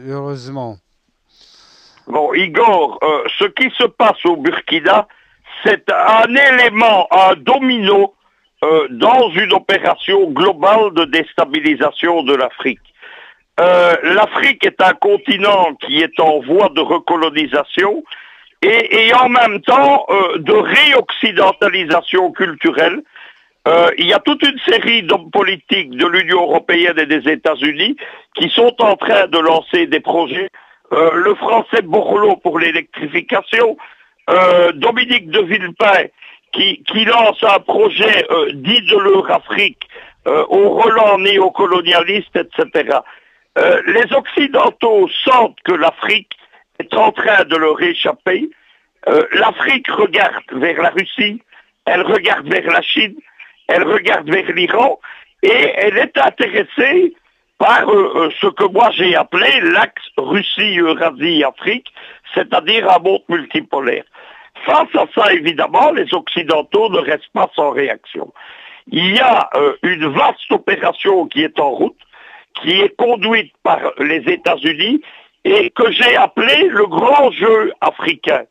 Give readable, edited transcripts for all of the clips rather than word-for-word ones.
heureusement. Bon, Igor, ce qui se passe au Burkina, c'est un élément, un domino dans une opération globale de déstabilisation de l'Afrique. L'Afrique est un continent qui est en voie de recolonisation et en même temps de réoccidentalisation culturelle. Il y a toute une série d'hommes politiques de l'Union européenne et des États-Unis qui sont en train de lancer des projets. Le français Borloo pour l'électrification, Dominique de Villepin qui lance un projet dit de l'Eurafrique au relent néocolonialiste, etc. Les Occidentaux sentent que l'Afrique est en train de leur échapper. L'Afrique regarde vers la Russie, elle regarde vers la Chine, elle regarde vers l'Iran et elle est intéressée par ce que moi j'ai appelé l'axe Russie-Eurasie-Afrique, c'est-à-dire un monde multipolaire. Face à ça, évidemment, les Occidentaux ne restent pas sans réaction. Il y a une vaste opération qui est en route, qui est conduite par les États-Unis et que j'ai appelé le grand jeu africain.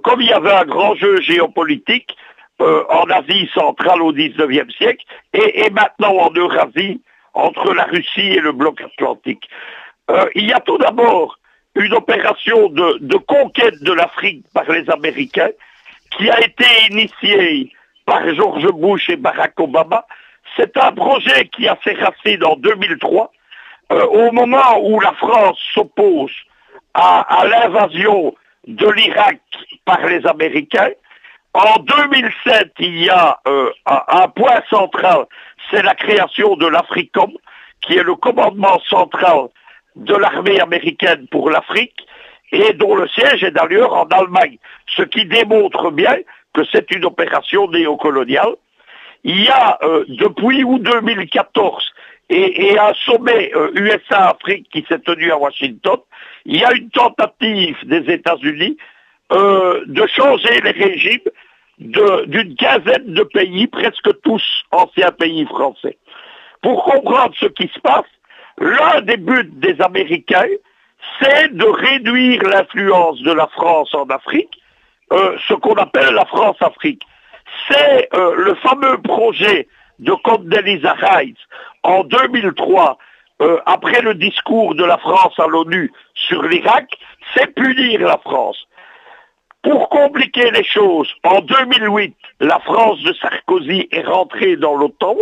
Comme il y avait un grand jeu géopolitique en Asie centrale au XIXe siècle et maintenant en Eurasie entre la Russie et le bloc atlantique. Il y a tout d'abord une opération de conquête de l'Afrique par les Américains qui a été initiée par George Bush et Barack Obama. C'est un projet qui a ses racines en 2003, au moment où la France s'oppose à l'invasion de l'Irak par les Américains. En 2007, il y a un point central, c'est la création de l'AFRICOM, qui est le commandement central de l'armée américaine pour l'Afrique, et dont le siège est d'ailleurs en Allemagne, ce qui démontre bien que c'est une opération néocoloniale. Il y a, depuis août 2014, et un sommet USA-Afrique qui s'est tenu à Washington, il y a une tentative des États-Unis de changer les régimes d'une quinzaine de pays, presque tous anciens pays français. Pour comprendre ce qui se passe, l'un des buts des Américains, c'est de réduire l'influence de la France en Afrique, ce qu'on appelle la France-Afrique. C'est le fameux projet de Condoleezza Rice en 2003, après le discours de la France à l'ONU sur l'Irak, c'est punir la France. Pour compliquer les choses, en 2008, la France de Sarkozy est rentrée dans l'OTAN.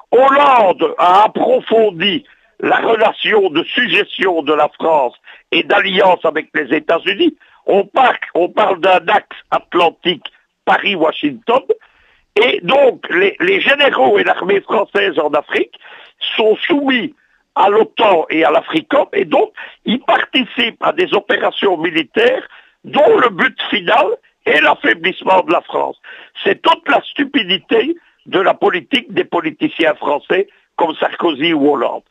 Hollande a approfondi la relation de suggestion de la France et d'alliance avec les États-Unis. On parle d'un axe atlantique Paris-Washington. Et donc, les généraux et l'armée française en Afrique sont soumis à l'OTAN et à l'AFRICOM, et donc, ils participent à des opérations militaires dont le but final est l'affaiblissement de la France. C'est toute la stupidité de la politique des politiciens français comme Sarkozy ou Hollande.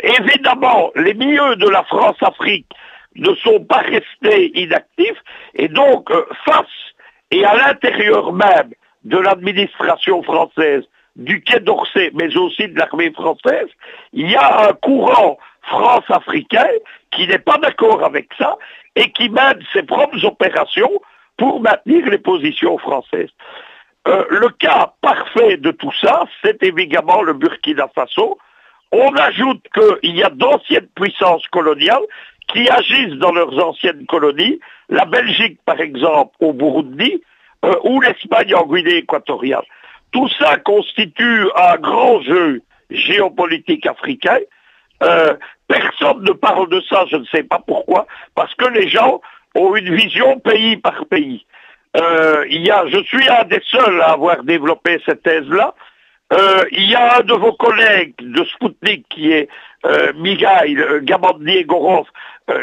Évidemment, les milieux de la France-Afrique ne sont pas restés inactifs, et donc, face et à l'intérieur même de l'administration française, du Quai d'Orsay, mais aussi de l'armée française, il y a un courant France-africain qui n'est pas d'accord avec ça et qui mène ses propres opérations pour maintenir les positions françaises. Le cas parfait de tout ça, c'est évidemment le Burkina Faso. On ajoute qu'il y a d'anciennes puissances coloniales qui agissent dans leurs anciennes colonies, la Belgique par exemple au Burundi, ou l'Espagne en Guinée équatoriale. Tout ça constitue un grand jeu géopolitique africain. Personne ne parle de ça, je ne sais pas pourquoi, parce que les gens ont une vision pays par pays. Je suis un des seuls à avoir développé cette thèse-là. Il y a un de vos collègues de Spoutnik qui est Mikhail Gabandie-Gorov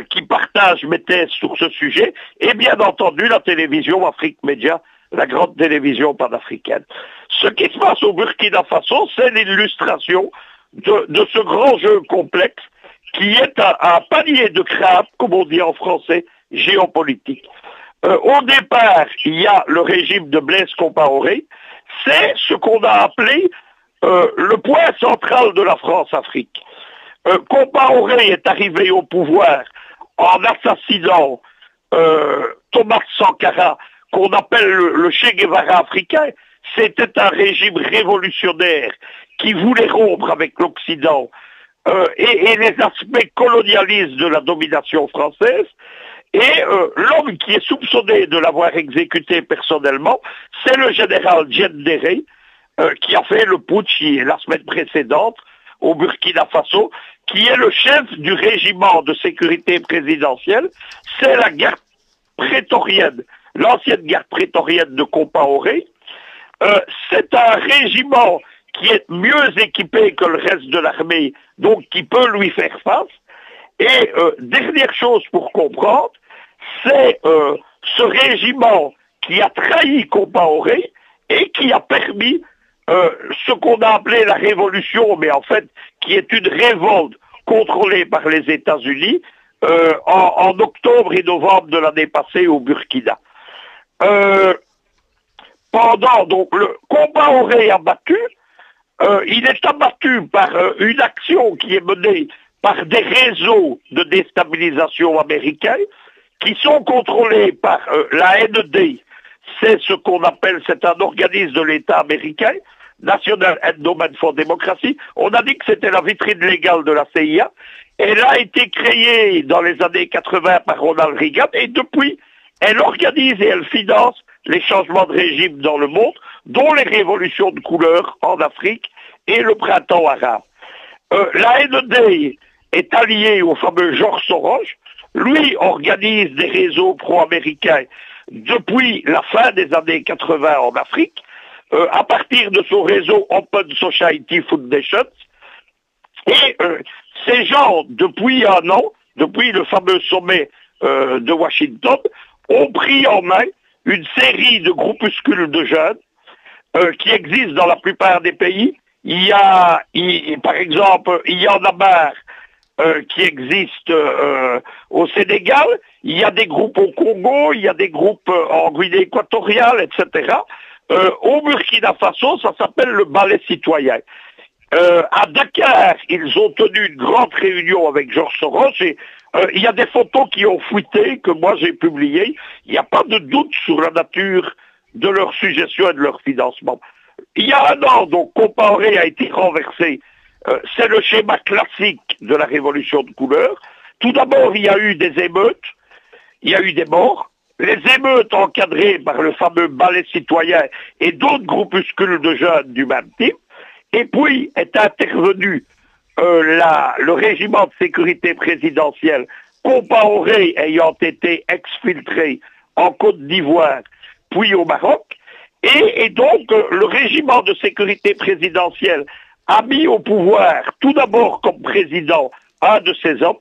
qui partage mes thèses sur ce sujet, et bien entendu la télévision Afrique Média, la grande télévision panafricaine. Ce qui se passe au Burkina Faso, c'est l'illustration de ce grand jeu complexe qui est un panier de crabes, comme on dit en français, géopolitique. Au départ, il y a le régime de Blaise Compaoré, c'est ce qu'on a appelé le point central de la France-Afrique. Compaoré est arrivé au pouvoir en assassinant Thomas Sankara, qu'on appelle le Che Guevara africain. C'était un régime révolutionnaire qui voulait rompre avec l'Occident et les aspects colonialistes de la domination française. Et l'homme qui est soupçonné de l'avoir exécuté personnellement, c'est le général Diendéré, qui a fait le putsch la semaine précédente au Burkina Faso, qui est le chef du régiment de sécurité présidentielle. C'est la garde prétorienne, l'ancienne garde prétorienne de Compaoré. C'est un régiment qui est mieux équipé que le reste de l'armée, donc qui peut lui faire face. Et dernière chose pour comprendre, c'est ce régiment qui a trahi Compaoré et qui a permis ce qu'on a appelé la révolution, mais en fait qui est une révolte contrôlée par les États-Unis en octobre et novembre de l'année passée au Burkina. Pendant donc le Compaoré abattu, il est abattu par une action qui est menée par des réseaux de déstabilisation américains qui sont contrôlés par la NED. C'est ce qu'on appelle, c'est un organisme de l'État américain, National Endowment for Democracy. On a dit que c'était la vitrine légale de la CIA. Elle a été créée dans les années 80 par Ronald Reagan et depuis, elle organise et elle finance les changements de régime dans le monde, dont les révolutions de couleur en Afrique et le printemps arabe. La NED est alliée au fameux George Soros. Lui organise des réseaux pro-américains depuis la fin des années 80 en Afrique, à partir de son réseau Open Society Foundation. Et ces gens, depuis un an, depuis le fameux sommet de Washington, ont pris en main une série de groupuscules de jeunes qui existent dans la plupart des pays. Par exemple, il y en a marre qui existent au Sénégal, il y a des groupes au Congo, il y a des groupes en Guinée équatoriale, etc. Au Burkina Faso, ça s'appelle le ballet citoyen. À Dakar, ils ont tenu une grande réunion avec George Soros et il y a des photos qui ont fuité, que moi j'ai publiées. Il n'y a pas de doute sur la nature de leur suggestion et de leur financement. Il y a un an, donc, Compaoré a été renversé. C'est le schéma classique de la révolution de couleur. Tout d'abord, il y a eu des émeutes, il y a eu des morts. Les émeutes encadrées par le fameux ballet citoyen et d'autres groupuscules de jeunes du même type. Et puis est intervenu le régiment de sécurité présidentielle, Compaoré ayant été exfiltré en Côte d'Ivoire, puis au Maroc. Et donc, le régiment de sécurité présidentielle a mis au pouvoir, tout d'abord comme président, un de ses hommes,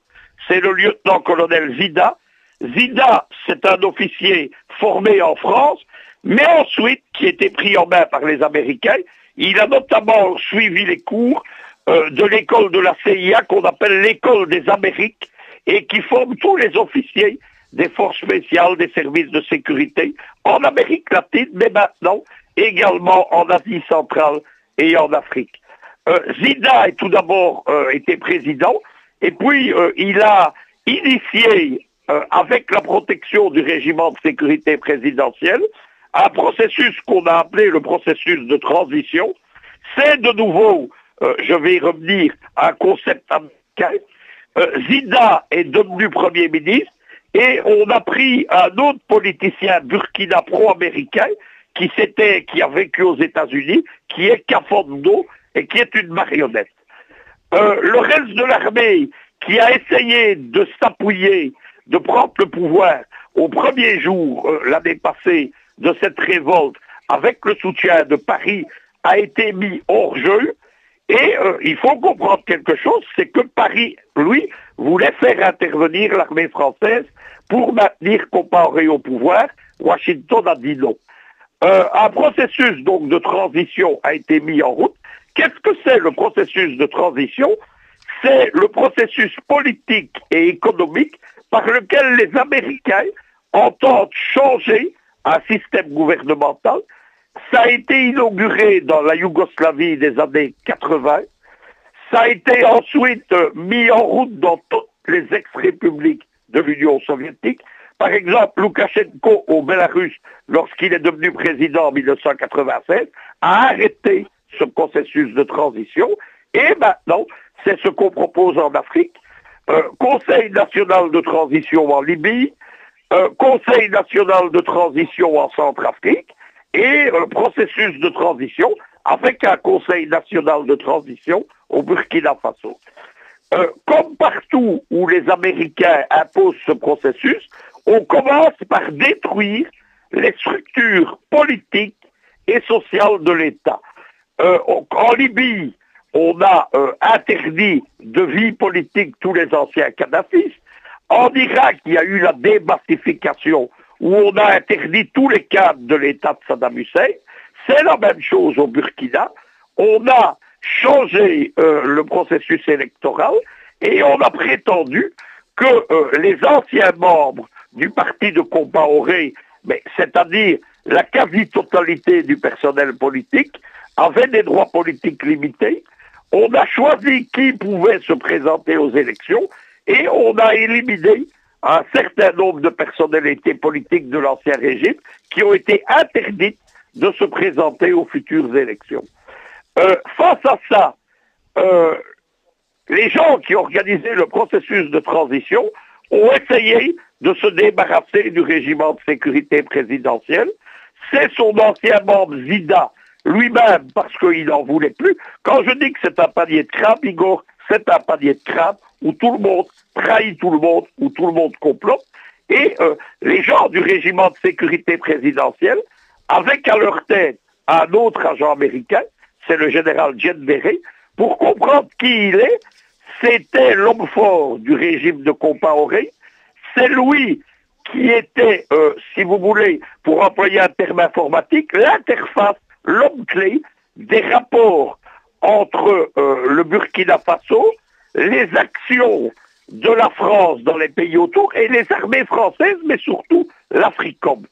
c'est le lieutenant-colonel Zida. Zida, c'est un officier formé en France, mais ensuite, qui était pris en main par les Américains. Il a notamment suivi les cours de l'école de la CIA, qu'on appelle l'école des Amériques, et qui forme tous les officiers des forces spéciales, des services de sécurité, en Amérique latine, mais maintenant également en Asie centrale et en Afrique. Zida a tout d'abord été président, et puis il a initié, avec la protection du régiment de sécurité présidentielle, un processus qu'on a appelé le processus de transition. C'est de nouveau, je vais y revenir, un concept américain. Zida est devenu Premier ministre, et on a pris un autre politicien burkina pro-américain qui a vécu aux États-Unis, qui est Kafondo, et qui est une marionnette. Le reste de l'armée, qui a essayé de s'appuyer, de prendre le pouvoir au premier jour, l'année passée, de cette révolte, avec le soutien de Paris, a été mis hors jeu. Et il faut comprendre quelque chose, c'est que Paris, lui, voulait faire intervenir l'armée française pour maintenir Compaoré au pouvoir. Washington a dit non. Un processus donc de transition a été mis en route. Qu'est-ce que c'est le processus de transition? C'est le processus politique et économique par lequel les Américains entendent changer un système gouvernemental. Ça a été inauguré dans la Yougoslavie des années 80. Ça a été ensuite mis en route dans toutes les ex-républiques de l'Union soviétique. Par exemple, Loukachenko au Bélarus, lorsqu'il est devenu président en 1996, a arrêté ce processus de transition. Et maintenant, c'est ce qu'on propose en Afrique. Conseil national de transition en Libye, Conseil national de transition en Centrafrique et processus de transition avec un Conseil national de transition au Burkina Faso. Comme partout où les Américains imposent ce processus, on commence par détruire les structures politiques et sociales de l'État. En Libye, on a interdit de vie politique tous les anciens kadhafistes. En Irak, il y a eu la démassification où on a interdit tous les cadres de l'État de Saddam Hussein. C'est la même chose au Burkina. On a changé le processus électoral et on a prétendu que les anciens membres du parti de Compaoré, c'est-à-dire la quasi-totalité du personnel politique, avaient des droits politiques limités. On a choisi qui pouvait se présenter aux élections et on a éliminé un certain nombre de personnalités politiques de l'ancien régime qui ont été interdites de se présenter aux futures élections. Face à ça, les gens qui organisaient le processus de transition ont essayé de se débarrasser du régiment de sécurité présidentielle. C'est son ancien membre Zida lui-même, parce qu'il n'en voulait plus. Quand je dis que c'est un panier de crabes, Igor, c'est un panier de crabes où tout le monde trahit tout le monde, où tout le monde complote. Et les gens du régiment de sécurité présidentielle, avec à leur tête un autre agent américain, c'est le général Djedbere, pour comprendre qui il est, c'était l'homme fort du régime de Compaoré. C'est lui qui était, si vous voulez, pour employer un terme informatique, l'interface, l'homme clé des rapports entre le Burkina Faso, les actions de la France dans les pays autour et les armées françaises, mais surtout l'Africom.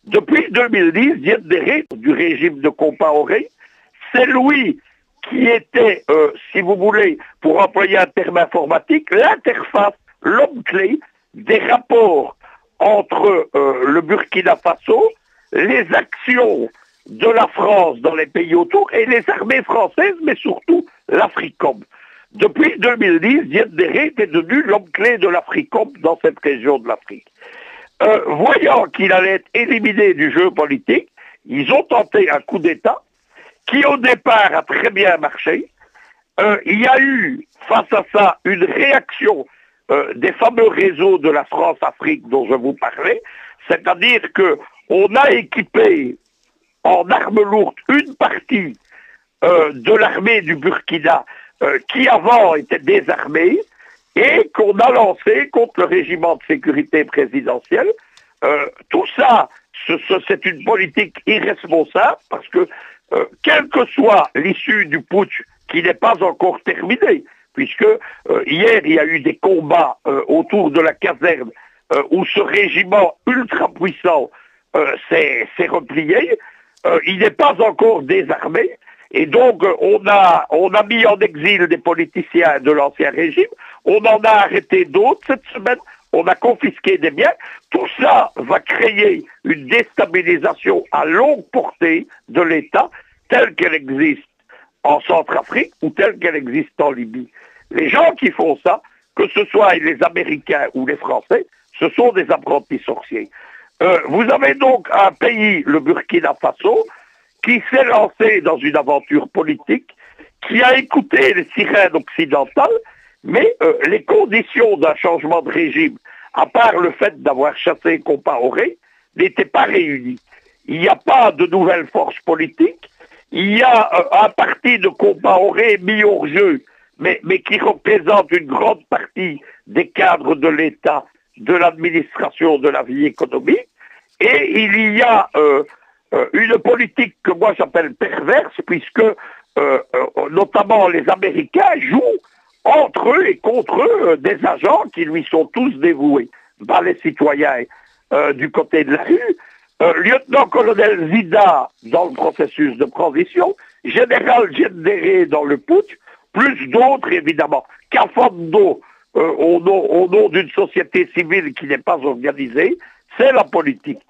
Depuis 2010, Djedbere, du régime de Compaoré, c'est lui qui était, si vous voulez, pour employer un terme informatique, l'interface, l'homme clé des rapports entre le Burkina Faso, les actions de la France dans les pays autour et les armées françaises, mais surtout l'Africom. Depuis 2010, Djedbere est devenu l'homme clé de l'Africom dans cette région de l'Afrique. Voyant qu'il allait être éliminé du jeu politique, ils ont tenté un coup d'État qui au départ a très bien marché. Il y a eu face à ça une réaction des fameux réseaux de la France-Afrique dont je vous parlais, c'est-à-dire que on a équipé en armes lourdes une partie de l'armée du Burkina qui avant était désarmée et qu'on a lancé contre le régiment de sécurité présidentielle. Tout ça, c'est une politique irresponsable parce que quelle que soit l'issue du putsch qui n'est pas encore terminée, puisque hier il y a eu des combats autour de la caserne où ce régiment ultra puissant s'est replié, il n'est pas encore désarmé. Et donc, on a mis en exil des politiciens de l'ancien régime, on en a arrêté d'autres cette semaine, on a confisqué des biens. Tout ça va créer une déstabilisation à longue portée de l'État, telle qu'elle existe en Centrafrique ou telle qu'elle existe en Libye. Les gens qui font ça, que ce soit les Américains ou les Français, ce sont des apprentis sorciers. Vous avez donc un pays, le Burkina Faso, qui s'est lancé dans une aventure politique, qui a écouté les sirènes occidentales, mais les conditions d'un changement de régime, à part le fait d'avoir chassé Compaoré, n'étaient pas réunies. Il n'y a pas de nouvelles forces politiques, il y a un parti de Compaoré mis hors jeu, mais qui représente une grande partie des cadres de l'État, de l'administration, de la vie économique, et il y a une politique que moi j'appelle perverse, puisque notamment les Américains jouent entre eux et contre eux des agents qui lui sont tous dévoués. Les citoyens du côté de la rue, lieutenant-colonel Zida dans le processus de transition, général Djedbere dans le putsch, plus d'autres évidemment, qu'affondent au nom d'une société civile qui n'est pas organisée, c'est la politique.